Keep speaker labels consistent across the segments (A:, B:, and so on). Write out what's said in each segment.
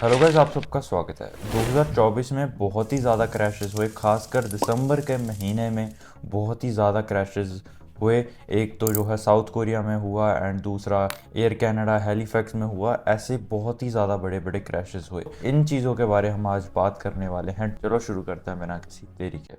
A: Hello guys, आप सबका स्वागत है। 2024 में बहुत ही ज़्यादा क्रैशेस हुए, खासकर दिसंबर के महीने में बहुत ही ज़्यादा क्रैशेस हुए। एक तो जो है साउथ कोरिया में हुआ एंड दूसरा एयर कनाडा हैलीफैक्स में हुआ। ऐसे बहुत ही ज़्यादा बड़े बड़े क्रैशेस हुए। इन चीज़ों के बारे हम आज बात करने वाले हैं। चलो शुरू करते हैं बिना किसी देरी के।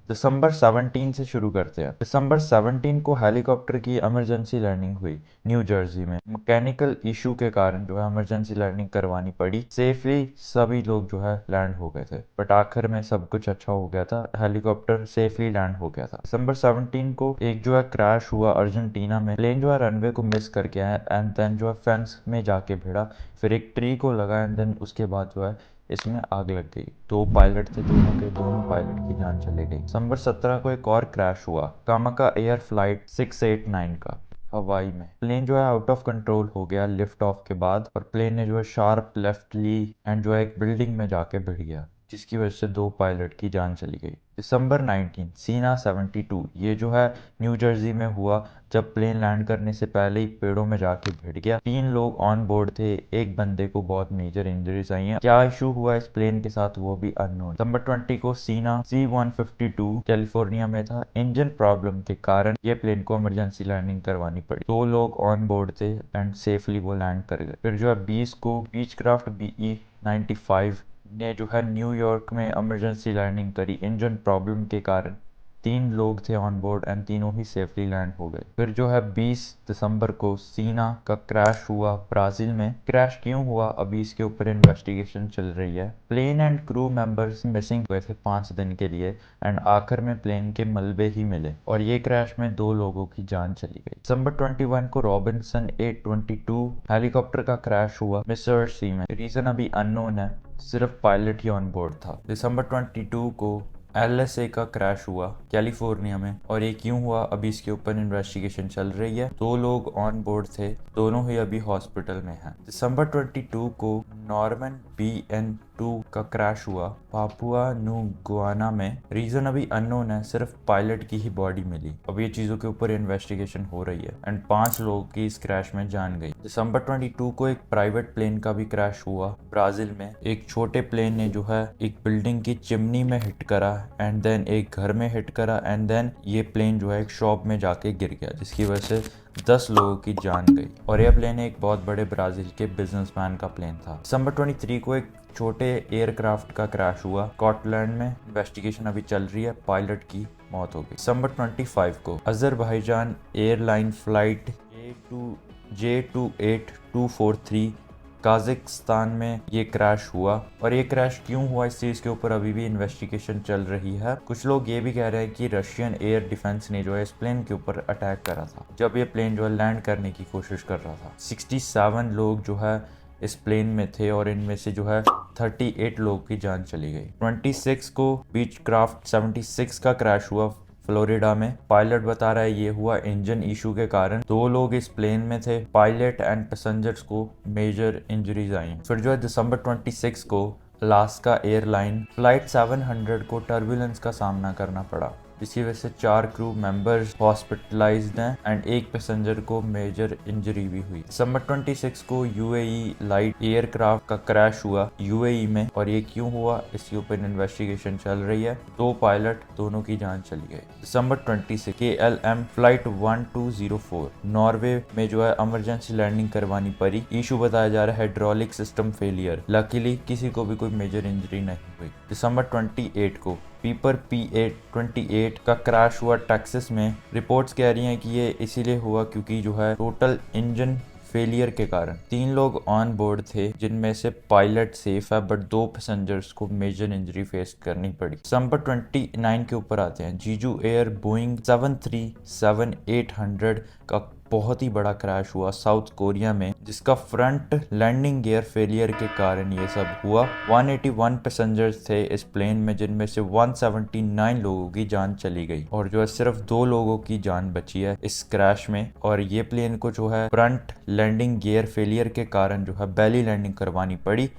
A: दिसंबर 17 से शुरू करते हैं। दिसंबर 17 को हेलीकॉप्टर की इमरजेंसी लैंडिंग हुई न्यू जर्सी में। मैकेनिकल इशू के कारण जो है इमरजेंसी लैंडिंग करवानी पड़ी। सेफली सभी लोग जो है लैंड हो गए थे, बट आखिर में सब कुछ अच्छा हो गया था। हेलीकॉप्टर सेफली लैंड हो गया था। दिसंबर 17 को एक जो है क्रैश हुआ अर्जेंटीना में। प्लेन जो है रनवे को मिस करके आया एंड देन जो है फेंस में जाके भिड़ा, फिर एक ट्री को लगा एंड देन उसके बाद जो है इसमें आग लग गई। दो पायलट थे, दोनों पायलट की जान चली गई। दिसंबर 17 को एक और क्रैश हुआ, कामाका एयर फ्लाइट 689 का हवाई में। प्लेन जो है आउट ऑफ कंट्रोल हो गया लिफ्ट ऑफ के बाद, और प्लेन ने जो है शार्प लेफ्ट ली एंड जो है एक बिल्डिंग में जाके भिड़ गया, जिसकी वजह से दो पायलट की जान चली गई। दिसंबर 19 सीना 72, ये जो है न्यू जर्सी में हुआ, जब प्लेन लैंड करने से पहले ही पेड़ों में जाके भिड़ गया। 3 लोग ऑन बोर्ड थे, एक बंदे को बहुत मेजर इंजरीज आई हैं। क्या इशू हुआ इस प्लेन के साथ वो भी अननोन। दिसंबर 20 को सीना C-152 कैलिफोर्निया में था। इंजन प्रॉब्लम के कारण ये प्लेन को इमरजेंसी लैंडिंग करवानी पड़ी। 2 लोग ऑन बोर्ड थे एंड सेफली वो लैंड कर गए। फिर जो है 20 को बीचक्राफ्ट BE-95 ने जो है न्यूयॉर्क में इमरजेंसी लैंडिंग करी। इंजन प्रॉब्लम के कारण 3 लोग थे ऑन बोर्ड एंड तीनों ही सेफली लैंड हो गए। फिर जो है 20 दिसंबर को सीना का क्रैश हुआ ब्राजील में। क्रैश क्यों हुआ अभी इसके ऊपर इन्वेस्टिगेशन चल रही है। Plane and crew members missing हुए थे 5 दिन के लिए एंड आखिर में प्लेन के मलबे ही मिले, और ये क्रैश में 2 लोगों की जान चली गई। दिसंबर 21 को रॉबिन्सन 822 हेलीकॉप्टर का क्रैश हुआ मिसर सी में। रीजन अभी अननोन है, सिर्फ पायलट ही ऑन बोर्ड था। दिसंबर 22 को LSA का क्रैश हुआ कैलिफोर्निया में, और ये क्यों हुआ अभी इसके ऊपर इन्वेस्टिगेशन चल रही है। 2 लोग ऑन बोर्ड थे, दोनों ही अभी हॉस्पिटल में हैं। दिसंबर 22 को नॉर्मन BN2 का क्रैश हुआ पापुआ न्यू गुआना में। रीजन अभी अननोन है, सिर्फ पायलट की ही बॉडी मिली। अब ये चीजों के ऊपर इन्वेस्टिगेशन हो रही है एंड 5 लोगों की इस क्रैश में जान गई। दिसंबर 22 को एक प्राइवेट प्लेन का भी क्रैश हुआ ब्राजील में। एक छोटे प्लेन ने जो है एक बिल्डिंग की चिमनी में हिट करा एंड देन एक घर में हिट करा एंड देन ये प्लेन जो है एक शॉप में जाके गिर गया, जिसकी वजह से 10 लोगों की जान गई। और यह प्लेन एक बहुत बड़े ब्राजील के बिजनेसमैन का प्लेन था। दिसंबर 23 को एक छोटे एयरक्राफ्ट का क्रैश हुआ स्कॉटलैंड में। इन्वेस्टिगेशन अभी चल रही है, पायलट की मौत हो गई। दिसंबर 25 को Azerbaijan airline flight J28243 Kazakhstan में ये क्रैश हुआ, और ये क्रैश क्यों हुआ इस चीज़ के ऊपर अभी भी इन्वेस्टिगेशन चल रही है। कुछ लोग ये भी कह रहे हैं कि रशियन एयर डिफेंस ने जो है इस प्लेन के ऊपर अटैक करा था जब ये प्लेन जो है लैंड करने की कोशिश कर रहा था। 67 लोग जो है इस प्लेन में थे, और इनमें से जो है 38 लोग की जान चली गई। 26 को बीचक्राफ्ट 76 का क्रैश हुआ फ्लोरिडा में। पायलट बता रहा है ये हुआ इंजन इशू के कारण। 2 लोग इस प्लेन में थे, पायलट एंड पैसेंजर्स को मेजर इंजरीज आई। फिर जो है दिसंबर 26 को अलास्का एयरलाइन फ्लाइट 700 को टर्बुलेंस का सामना करना पड़ा, जिसकी वजह से 4 क्रू मेंबर्स हॉस्पिटलाइज्ड हैं एंड एक पैसेंजर को मेजर इंजरी भी हुई। दिसंबर 26 को UAE लाइट एयरक्राफ्ट का क्रैश हुआ UAE में, और ये क्यों हुआ इसके ऊपर इन्वेस्टिगेशन चल रही है। 2 पायलट दोनों की जान चली गई। दिसंबर 26 KLM फ्लाइट 1204 नॉर्वे में जो है इमरजेंसी लैंडिंग करवानी पड़ी। इशू बताया जा रहा है हाइड्रोलिक सिस्टम फेलियर। लकीली किसी को भी कोई मेजर इंजरी नहीं हुई। दिसंबर 28 को पीपर P-828 का क्रैश हुआ टेक्सास में। रिपोर्ट्स कह रही हैं कि ये इसीलिए हुआ क्योंकि जो है टोटल इंजन फेलियर के कारण 3 लोग ऑन बोर्ड थे, जिनमें से पायलट सेफ है बट 2 पैसेंजर्स को मेजर इंजरी फेस करनी पड़ी। दिसंबर 29 के ऊपर आते हैं। जीजू एयर बोइंग 737-800 का बहुत ही बड़ा क्रैश हुआ साउथ कोरिया में, जिसका फ्रंट लैंडिंग गियर फेलियर के कारण ये सब हुआ। 181 पैसेंजर्स थे इस प्लेन में, जिनमें से 179 लोगों की जान चली गई और जो है सिर्फ 2 लोगों की जान बची है इस क्रैश में। और ये प्लेन को जो है फ्रंट लैंडिंग गियर फेलियर के कारण जो है बेली लैंडिंग करवानी पड़ी,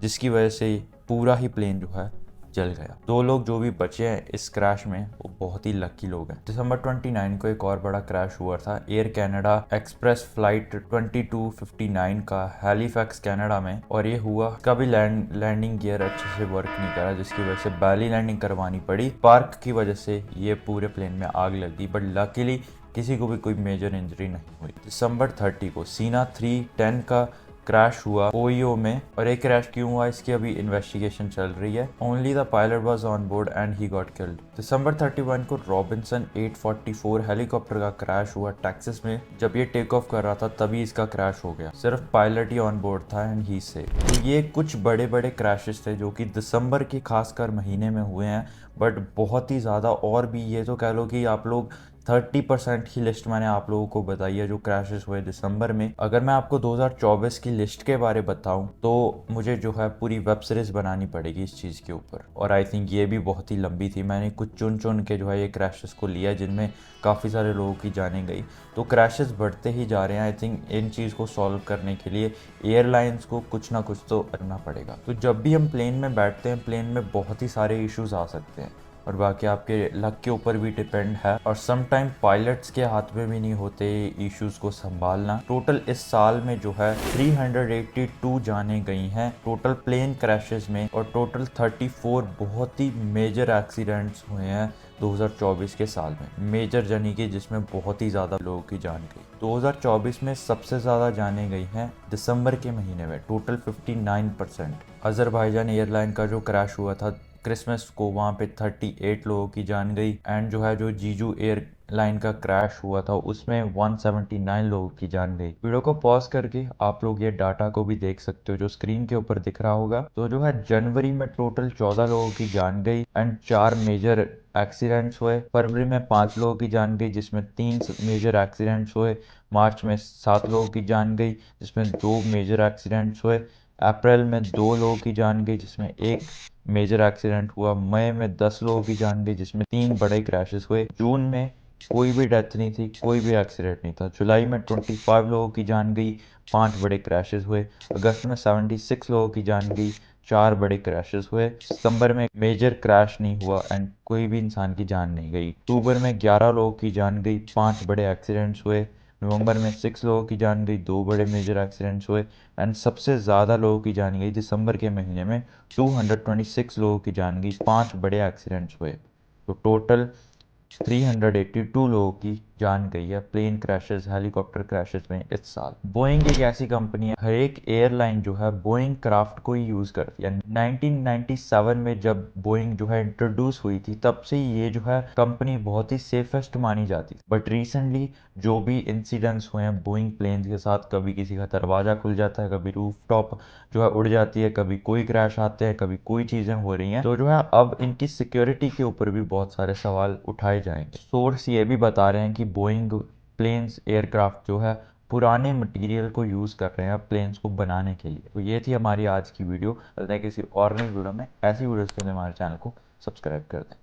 A: जिसकी वजह से पूरा ही प्लेन जो है जल गया। 2 लोग जो भी बचे हैं इस क्रैश में वो बहुत ही लकी लोग हैं। दिसंबर 29 को एक और बड़ा क्रैश हुआ था एयर कनाडा एक्सप्रेस फ्लाइट 2259 का हैलिफैक्स कनाडा में, और ये हुआ कभी लैंडिंग गियर अच्छे से वर्क नहीं करा, जिसकी वजह से बैली लैंडिंग करवानी पड़ी। स्पार्क की वजह से ये पूरे प्लेन में आग लग गई, बट लकीली किसी को भी कोई मेजर इंजरी नहीं हुई। दिसंबर 30 को सीना 310 का क्रैश हुआ ओयो में, और एक क्रैश क्यों हुआ इसकी अभी इन्वेस्टिगेशन चल रही है। Only the pilot was on board and he got killed. दिसंबर 31 को रॉबिन्सन 844 हेलीकॉप्टर का क्रैश हुआ टेक्सास में। जब ये टेक ऑफ कर रहा था तभी इसका क्रैश हो गया, सिर्फ पायलट ही ऑन बोर्ड था एंड ही से। तो ये कुछ बड़े बड़े क्रैशेस थे जो कि दिसंबर के खासकर महीने में हुए हैं, बट बहुत ही ज़्यादा और भी, ये तो कह लो कि आप लोग 30% की लिस्ट मैंने आप लोगों को बताई है जो क्रैशेस हुए दिसंबर में। अगर मैं आपको 2024 की लिस्ट के बारे बताऊं तो मुझे जो है पूरी वेब सीरीज बनानी पड़ेगी इस चीज़ के ऊपर, और आई थिंक ये भी बहुत ही लंबी थी। मैंने कुछ चुन चुन के जो है ये क्रैशेस को लिया जिनमें काफ़ी सारे लोगों की जानें गई। तो क्रैशेस बढ़ते ही जा रहे हैं। आई थिंक इन चीज़ को सॉल्व करने के लिए एयरलाइंस को कुछ ना कुछ तो करना पड़ेगा। तो जब भी हम प्लेन में बैठते हैं, प्लेन में बहुत ही सारे इश्यूज आ सकते हैं, और बाकी आपके लक के ऊपर भी डिपेंड है, और सम टाइम पायलट्स के हाथ में भी नहीं होते इश्यूज को संभालना। टोटल इस साल में जो है 382 जाने गई हैं टोटल प्लेन क्रैशेस में, और टोटल 34 बहुत ही मेजर एक्सीडेंट्स हुए हैं 2024 के साल में। मेजर यानी कि जिसमें बहुत ही ज़्यादा लोगों की जान गई। 2024 में सबसे ज़्यादा जाने गई हैं दिसंबर के महीने में, टोटल 59%। अजरबैजान एयरलाइन का जो क्रैश हुआ था क्रिसमस को, वहाँ पे 38 लोगों की जान गई। एंड जो है जो जीजू एयरलाइन का क्रैश हुआ था उसमें 179 लोगों की जान गई। वीडियो को पॉज करके आप लोग ये डाटा को भी देख सकते हो जो स्क्रीन के ऊपर दिख रहा होगा। तो जो है जनवरी में टोटल 14 लोगों की जान गई एंड 4 मेजर एक्सीडेंट्स हुए। फरवरी में 5 लोगों की जान गई जिसमें 3 मेजर एक्सीडेंट्स हुए। मार्च में 7 लोगों की जान गई जिसमें 2 मेजर एक्सीडेंट्स हुए। अप्रैल में 2 लोगों की जान गई जिसमें 1 मेजर एक्सीडेंट हुआ। मई में 10 लोगों की जान गई जिसमें 3 बड़े क्रैशेस हुए। जून में कोई भी डेथ नहीं थी, कोई भी एक्सीडेंट नहीं था। जुलाई में 25 लोगों की जान गई, 5 बड़े क्रैशेस हुए। अगस्त में 76 लोगों की जान गई, 4 बड़े क्रैशेस हुए। सितंबर में मेजर क्रैश नहीं हुआ एंड कोई भी इंसान की जान नहीं गई। अक्टूबर में 11 लोगों की जान गई, 5 बड़े एक्सीडेंट्स हुए। नवंबर में 6 लोगों की जान गई, 2 बड़े मेजर एक्सीडेंट्स हुए। एंड सबसे ज़्यादा लोगों की जान गई दिसंबर के महीने में, 226 लोगों की जान गई, 5 बड़े एक्सीडेंट्स हुए। तो टोटल 382 लोगों की जान गई है प्लेन क्रैशेस, हेलीकॉप्टर क्रैशेस में इस साल। बोइंग एक ऐसी कंपनी है, हर एक एयरलाइन जो है बोइंग क्राफ्ट को ही यूज़ करती है। 1997 में जब बोइंग जो है इंट्रोड्यूस हुई थी तब से ये जो है कंपनी बहुत ही सेफेस्ट मानी जाती थी। बट रिसेंटली जो भी इंसिडेंट्स हुए हैं बोइंग प्लेन के साथ, कभी किसी का दरवाज़ा खुल जाता है, कभी रूफ टॉप जो है उड़ जाती है, कभी कोई क्रैश आते हैं, कभी कोई चीज़ें हो रही हैं, तो जो है अब इनकी सिक्योरिटी के ऊपर भी बहुत सारे सवाल उठाए जाएंगे। सोर्स ये भी बता रहे हैं कि बोइंग प्लेन्स एयरक्राफ्ट जो है पुराने मटेरियल को यूज़ कर रहे हैं प्लेन्स को बनाने के लिए। तो ये थी हमारी आज की वीडियो। मिलते हैं किसी और नई वीडियो में। ऐसी वीडियोज़ के लिए हमारे चैनल को सब्सक्राइब कर दें।